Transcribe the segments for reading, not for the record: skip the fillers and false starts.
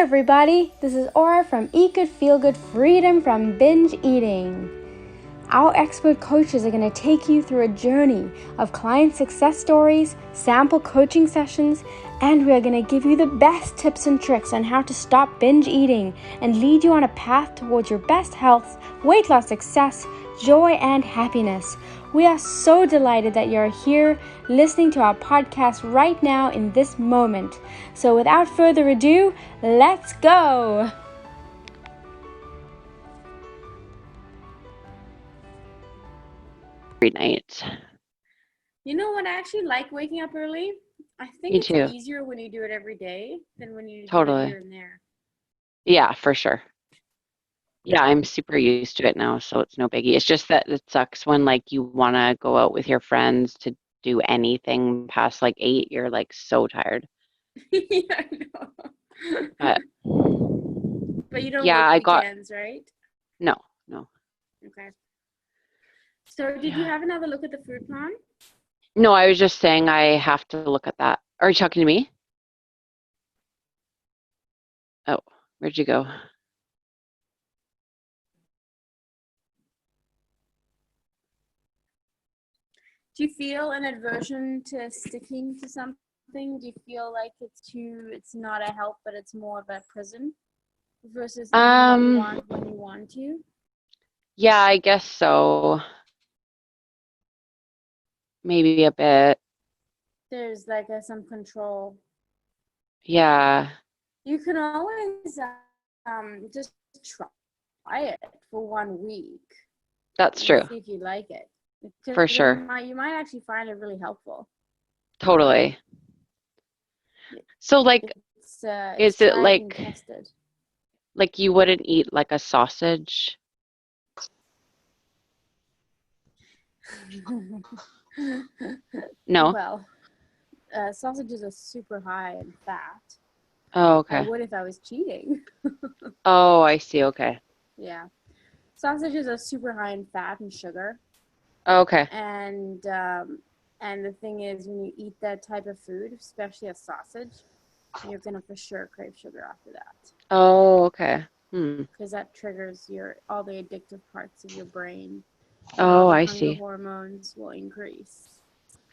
everybody, this is Aura from Eat Good Feel Good Freedom from Binge Eating. Our expert coaches are going to take you through a journey of client success stories, sample coaching sessions, and we are going to give you the best tips and tricks on how to stop binge eating and lead you on a path towards your best health, weight loss success, joy, and happiness. We are so delighted that you're here listening to our podcast right now in this moment. So without further ado, let's go! Every night. You know what? I actually like waking up early. I think Me it's too. easier when you do it every day than when you do it Totally. here and there. Yeah, for sure. Yeah, I'm super used to it now, so it's no biggie. It's just that it sucks when like you want to go out with your friends to do anything past like 8, you're like so tired. Yeah, I know. But But you don't yeah, work I got weekends, right? no, no. Okay. So did you Yeah. have another look at the food plan? No, I was just saying I have to look at that. Are you talking to me? Oh, where'd you go? Do you feel an aversion to sticking to something? Do you feel like it's not a help, but it's more of a prison versus eating what you want when you want to? Yeah, I guess so. Maybe a bit. There's like some control. Yeah, You can always just try it for 1 week that's and true. see if you like it. For Because sure. you might actually find it really helpful. Totally. So like, It's is it tried and like tested. you wouldn't eat like a sausage? No? Well, sausages are super high in fat. Oh, I okay. would if I was cheating. Oh, I see. Okay. Yeah. Sausages are super high in fat and sugar. Oh, okay. And the thing is, when you eat that type of food, especially a sausage, you're going to for sure crave sugar after that. Oh, okay. Hmm. Because that triggers all the addictive parts of your brain, and all Oh, the I hunger see. hormones will increase.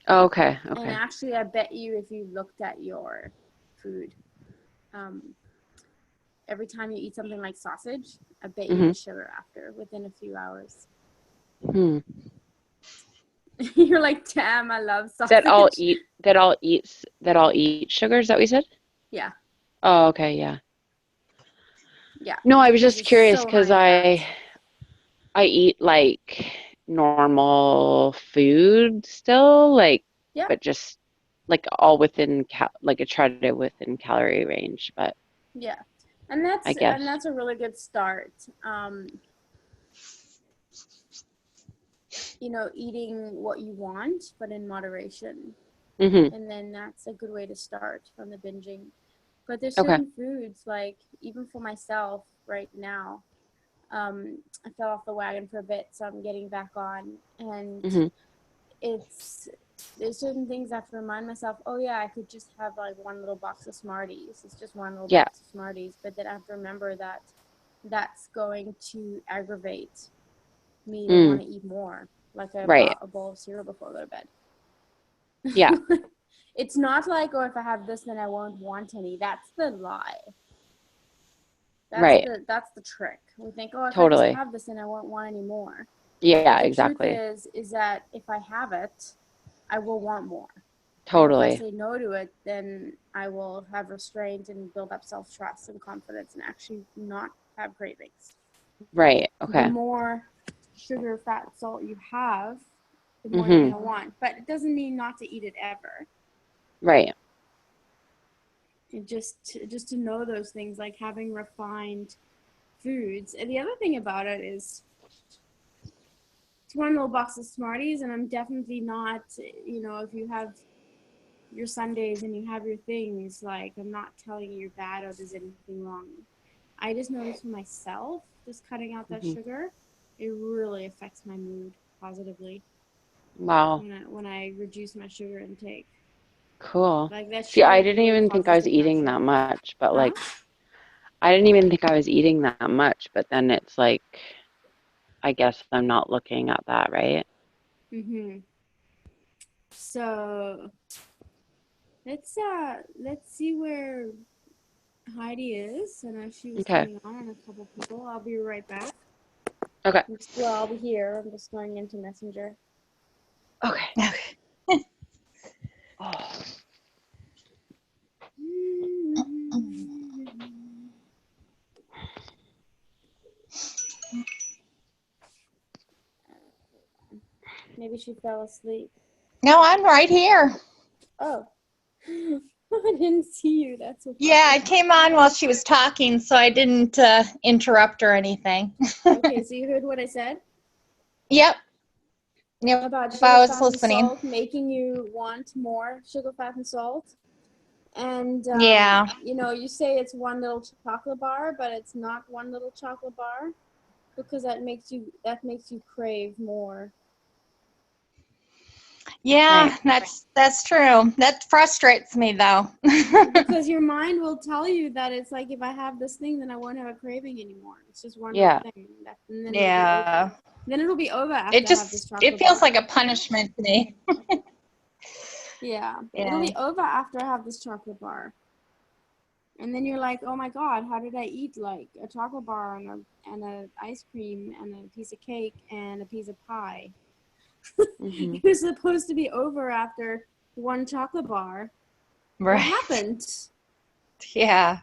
Oh, okay. And Okay. actually, I bet you if you looked at your food, um, every time you eat something like sausage, I bet you Mm-hmm. get sugar after within a few hours. Hmm. You're like, damn, I love That all sausage. eat sugar, is that what you said? Yeah, Oh, okay, yeah. yeah, No, I was because just it's curious so high because in fat. I eat like normal food still, like, Yep, but just like all within like I try to within calorie range, but yeah, I and guess. that's a really good start. Eating what you want, but in moderation. Mm-hmm. And then that's a good way to start from the binging. But there's Okay. certain foods, like even for myself right now, I fell off the wagon for a bit, so I'm getting back on. And Mm-hmm. it's there's certain things I have to remind myself, oh yeah, I could just have like one little box of Smarties. It's just one little Yeah. box of Smarties. But then I have to remember that that's going to aggravate me to want Mm. to eat more, like a Right. bowl of cereal before I go to bed. Yeah. It's not like, oh, if I have this, then I won't want any. That's the lie. That's Right. the trick. We think, oh, if I just Totally. have this, then I won't want any more. But Yeah, the truth exactly. is that if I have it, I will want more. And if I Totally. say no to it, then I will have restraint and build up self-trust and confidence and actually not have cravings. Right. The Okay. more sugar, fat, salt you have, the more you're Mm-hmm. going to want. But it doesn't mean not to eat it ever. Right. And just to know those things, like having refined foods. And the other thing about it is it's one little box of Smarties, and I'm definitely not, if you have your Sundays and you have your things, like I'm not telling you you're bad or there's anything wrong. I just noticed for myself, just cutting out that Mm-hmm. sugar, it really affects my mood positively Wow. when I reduce my sugar intake. Cool. Like that See, I sugar didn't really even think I causes was eating that depression. much, but Huh? like I didn't even think I was eating that much, but then it's like, I guess I'm not looking at that, right? Mm-hmm. So let's see where Heidi is. I know she was Okay. coming on and a couple people. I'll be right back. Okay. Well, I'll be here. I'm just going into Messenger. Okay. Okay. Oh. Maybe she fell asleep. No, I'm right here. Oh, I didn't see you. That's okay. Yeah, I came on while she was talking, so I didn't interrupt or anything. Okay, so you heard what I said Yep. Yep. about sugar, I was fat, and listening. salt making you want more sugar, fat, and salt. And Yeah. you know, you say it's one little chocolate bar, but it's not one little chocolate bar because that makes you crave more. Yeah, Right. that's true. That frustrates me though. Because your mind will tell you that it's like if I have this thing, then I won't have a craving anymore. It's just one little Yeah. thing, and then it'll be over. Yeah. Then it'll be over after I have this It chocolate feels bar. like a punishment to me. Yeah, it'll Yeah. be over after I have this chocolate bar. And then you're like, oh my God, how did I eat like a chocolate bar and a ice cream and a piece of cake and a piece of pie? Mm-hmm. It was supposed to be over after one chocolate bar. What Right. happened? Yeah.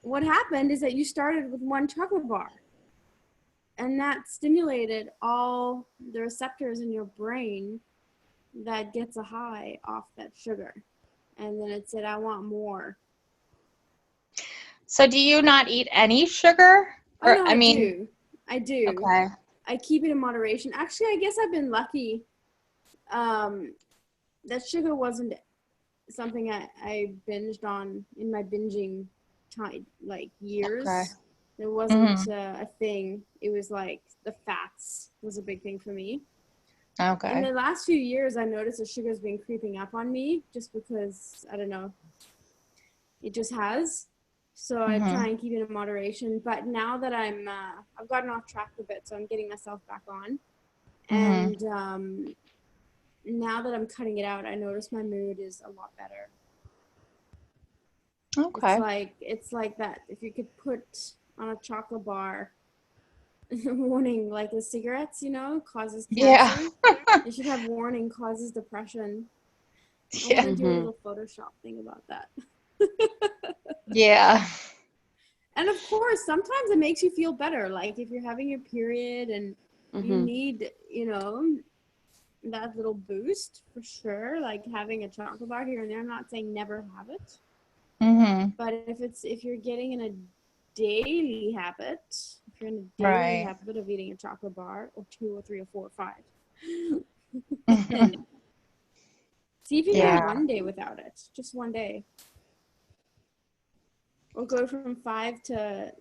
What happened is that you started with one chocolate bar. And that stimulated all the receptors in your brain that gets a high off that sugar. And then it said, I want more. So do you not eat any sugar? Oh Or no, I I mean, do. I do. okay. I keep it in moderation. Actually, I guess I've been lucky. That sugar wasn't something I binged on in my binging time, like Okay. years. It wasn't Mhm. a thing. It was like the fats was a big thing for me. In Okay. the last few years, I noticed the sugar's been creeping up on me just because, I don't know, it just has. So I try Mhm. and keep it in moderation. But now that I've gotten off track a bit, so I'm getting myself back on. Mhm. And now that I'm cutting it out, I notice my mood is a lot better. Okay. It's like that. If you could put on a chocolate bar warning, like the cigarettes, you know, causes Yeah. cancer. It should have warning causes depression. I want Yeah. to do a Mm-hmm. little Photoshop thing about that. Yeah. And of course, sometimes it makes you feel better. Like if you're having your period and you Mm-hmm. need, you know, that little boost for sure. Like having a chocolate bar here and there. I'm not saying never have it, Mhm. but if you're getting in a daily habit, if you're in a daily Right. habit of eating a chocolate bar or two or three or four or five, Mhm. then see if you can go Yeah. one day without it, just one day, or go from five to.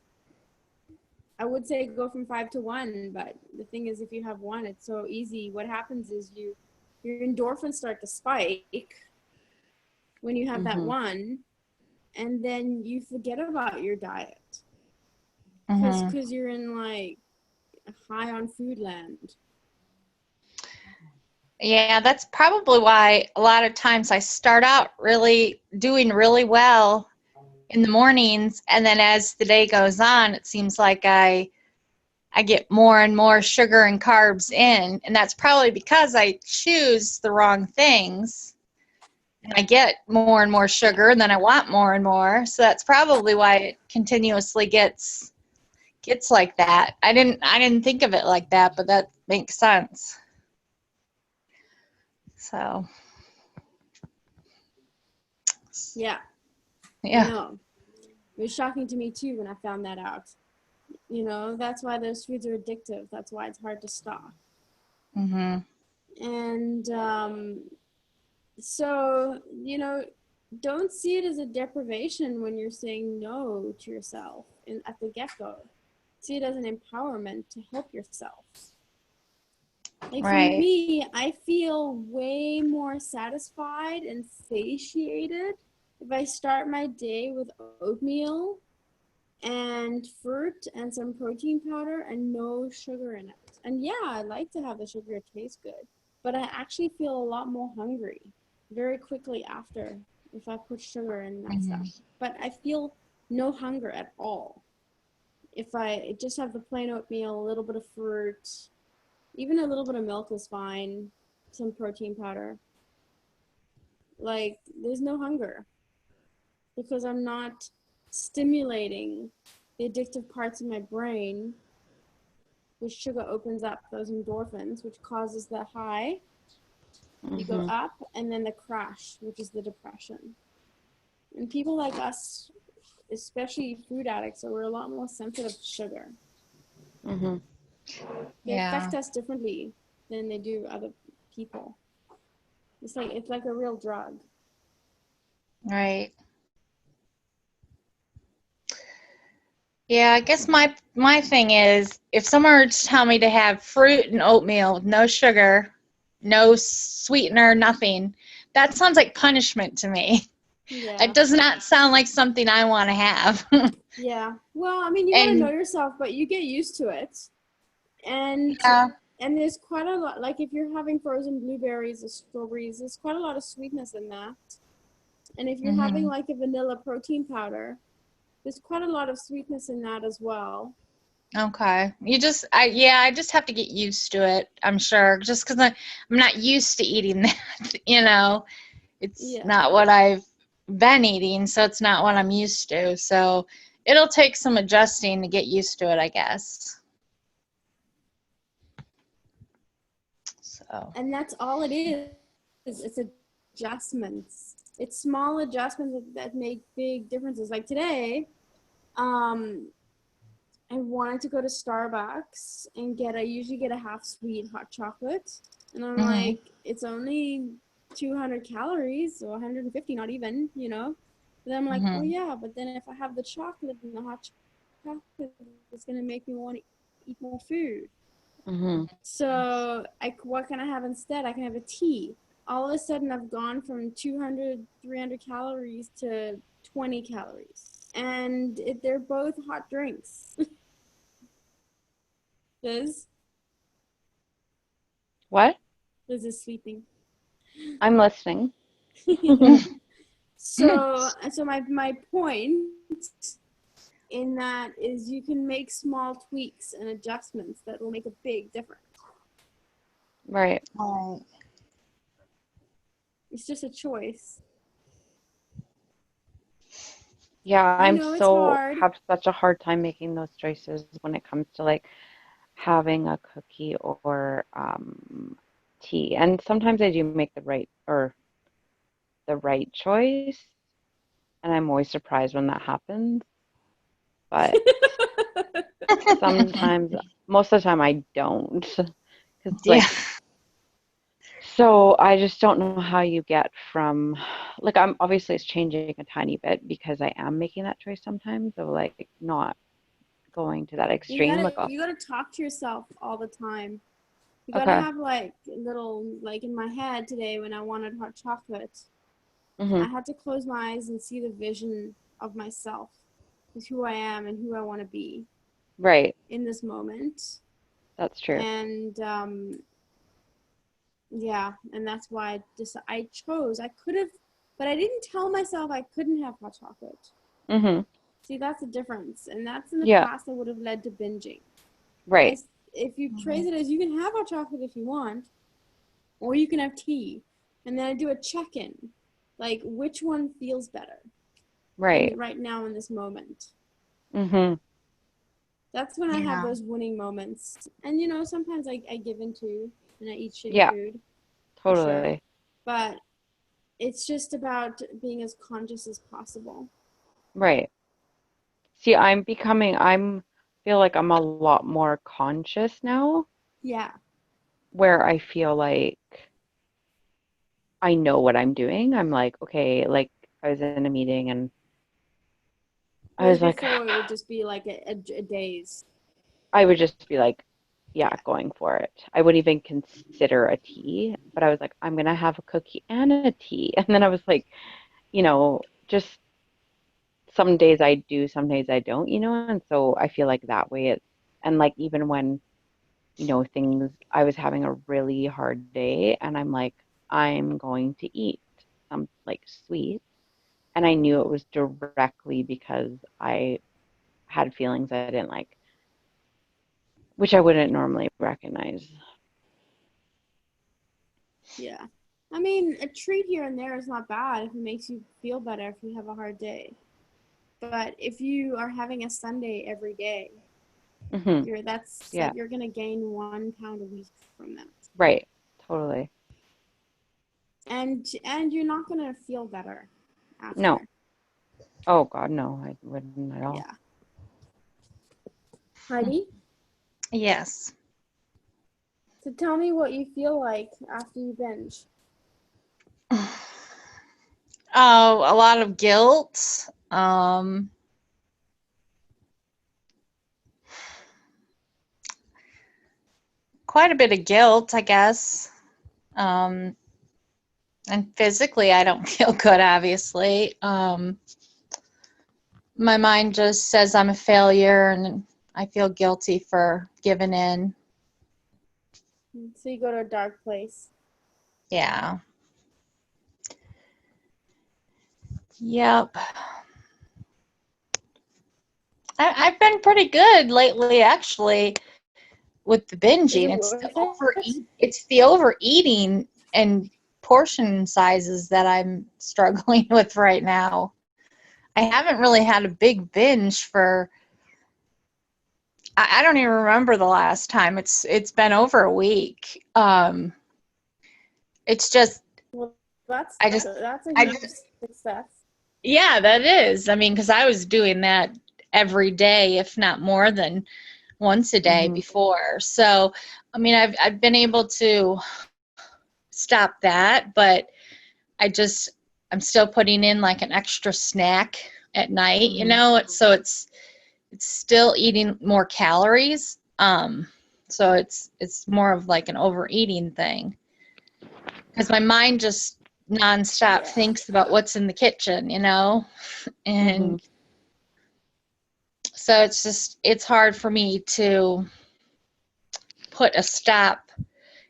I would say go from five to one, but the thing is, if you have one, it's so easy. What happens is your endorphins start to spike when you have that Mm-hmm. one, and then you forget about your diet Mhm. because you're in like high on food land. Yeah, that's probably why a lot of times I start out really doing really well in the mornings, and then as the day goes on, it seems like I get more and more sugar and carbs in, and that's probably because I choose the wrong things. And I get more and more sugar, and then I want more and more. So that's probably why it continuously gets like that. I didn't think of it like that, but that makes sense. So, Yeah, I yeah. know. It was shocking to me too when I found that out. You know, that's why those foods are addictive. That's why it's hard to stop. Mhm. And so, you know, don't see it as a deprivation when you're saying no to yourself at the get-go. See it as an empowerment to help yourself. Like for Right. me, I feel way more satisfied and satiated if I start my day with oatmeal and fruit and some protein powder and no sugar in it. And yeah, I like to have the sugar, it tastes good, but I actually feel a lot more hungry very quickly after if I put sugar in that stuff. But I feel no hunger at all. If I just have the plain oatmeal, a little bit of fruit, even a little bit of milk is fine, some protein powder. Like, there's no hunger because I'm not stimulating the addictive parts of my brain, which sugar opens up those endorphins, which causes the high. You go up, and then the crash, which is the depression. And people like us, especially food addicts, we're a lot more sensitive to sugar. They affect us differently than they do other people. It's like a real drug. Right. Yeah, I guess my thing is, if someone were to tell me to have fruit and oatmeal with no sugar, no sweetener, nothing, that sounds like punishment to me. Yeah. It does not sound like something I want to have. Yeah. Well, I mean, you gotta know yourself, but you get used to it. And and there's quite a lot, like if you're having frozen blueberries or strawberries, there's quite a lot of sweetness in that. And if you're having like a vanilla protein powder, there's quite a lot of sweetness in that as well. Okay. I just have to get used to it, I'm sure. Just because I'm not used to eating that, It's not what I've been eating, so it's not what I'm used to. So it'll take some adjusting to get used to it, I guess. So. And that's all it is. It's adjustments. It's small adjustments that make big differences. Like today, I wanted to go to Starbucks and I usually get a half sweet hot chocolate. And I'm like, it's only 200 calories or 150, not even, But then I'm like, oh yeah, but then if I have the chocolate and the hot chocolate, it's going to make me want to eat more food. So what can I have instead? I can have a tea. All of a sudden, I've gone from 200, 300 calories to 20 calories. And they're both hot drinks. Liz? What? Liz is sleeping. I'm listening. So my point in that is you can make small tweaks and adjustments that will make a big difference. Right. It's just a choice. Yeah, I'm hard. have such a hard time making those choices when it comes to like having a cookie or tea. And sometimes I do make the right choice, and I'm always surprised when that happens. But sometimes, most of the time, I don't. Because so I just don't know how you get from, like, I'm obviously it's changing a tiny bit because I am making that choice sometimes of like not going to that extreme. You gotta talk to yourself all the time. You gotta Okay. have like little, like in my head today when I wanted hot chocolate, Mm-hmm. I had to close my eyes and see the vision of myself, with who I am and who I want to be. Right. In this moment. That's true. And yeah, and that's why I chose. I could have, but I didn't tell myself I couldn't have hot chocolate. Mm-hmm. See, that's the difference, and that's in the past that would have led to binging. Right. If you phrase it as you can have hot chocolate if you want, or you can have tea, and then I do a check-in, like which one feels better. Right. Right now in this moment. Mm-hmm. That's when I have those winning moments, and sometimes I give into and I eat shitty food. Totally. Sure. But it's just about being as conscious as possible. Right. See, feel like I'm a lot more conscious now. Yeah. Where I feel like I know what I'm doing. I'm like, okay, like I was in a meeting and I was like, before it would just be like a daze. I would just be like, yeah, going for it. I wouldn't even consider a tea, but I was like, I'm gonna have a cookie and a tea. And then I was like, just some days I do, some days I don't, and so I feel like that way and like even when, I was having a really hard day and I'm like, I'm going to eat some like sweet. And I knew it was directly because I had feelings I didn't like, which I wouldn't normally recognize. Yeah. I mean, a treat here and there is not bad if it makes you feel better if you have a hard day. But if you are having a Sunday every day, Hmm. that's Yeah, like you're gonna gain 1 pound a week from that. right. Totally. And you're not gonna feel better No. after. Oh God, no, I wouldn't at all. Yeah. Heidi, Yes. so tell me what you feel like after you binge. Oh, a lot of guilt. Quite a bit of guilt, I guess. And physically, I don't feel good, obviously. My mind just says I'm a failure, and I feel guilty for giving in. So you go to a dark place. Yeah. Yep. I've been pretty good lately, actually, with the Is binging. it worth it? It's the overeating and portion sizes that I'm struggling with right now. I haven't really had a big binge for I don't even remember the last time. It's been over a week. It's just Well, that's I just that's a I huge just success. yeah, that is. I mean, because I was doing that every day, if not more than once a day Hmm. before. So, I mean, I've been able to stop that, but I'm still putting in like an extra snack at night, Hmm. it's still eating more calories. So it's more of like an overeating thing because my mind just nonstop Yeah. thinks about what's in the kitchen, Hmm. and so it's hard for me to put a stop.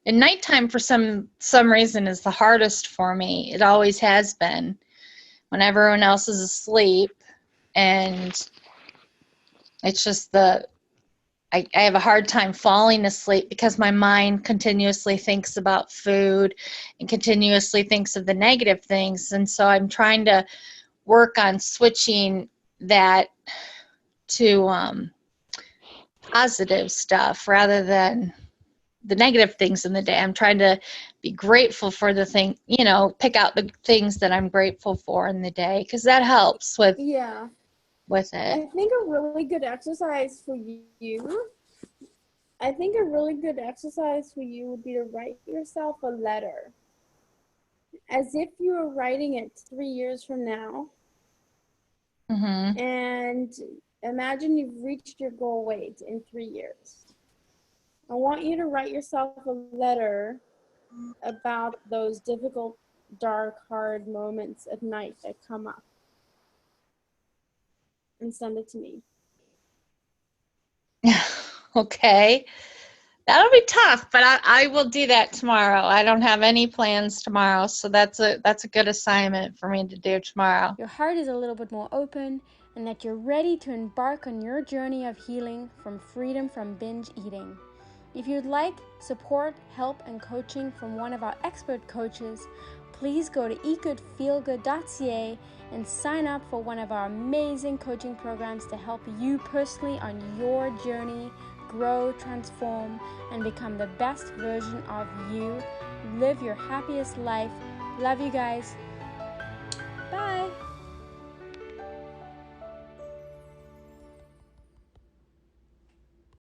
And nighttime for some reason is the hardest for me. It always has been when everyone else is asleep, and it's just I have a hard time falling asleep because my mind continuously thinks about food and continuously thinks of the negative things. And so I'm trying to work on switching that to positive stuff rather than the negative things in the day. I'm trying to be grateful for the thing, pick out the things that I'm grateful for in the day because that helps Yeah. with it. I think a really good exercise for you I think a really good exercise for you would be to write yourself a letter as if you were writing it 3 years from now. Mm-hmm. And imagine you've reached your goal weight in 3 years. I want you to write yourself a letter about those difficult, dark, hard moments at night that come up and send it to me. Okay. That'll be tough, but I will do that tomorrow. I don't have any plans tomorrow, so that's a good assignment for me to do tomorrow. Your heart is a little bit more open and that you're ready to embark on your journey of healing from freedom from binge eating. If you'd like support, help, and coaching from one of our expert coaches, please go to eatgoodfeelgood.ca and sign up for one of our amazing coaching programs to help you personally on your journey, grow, transform, and become the best version of you. Live your happiest life. Love you guys. Bye.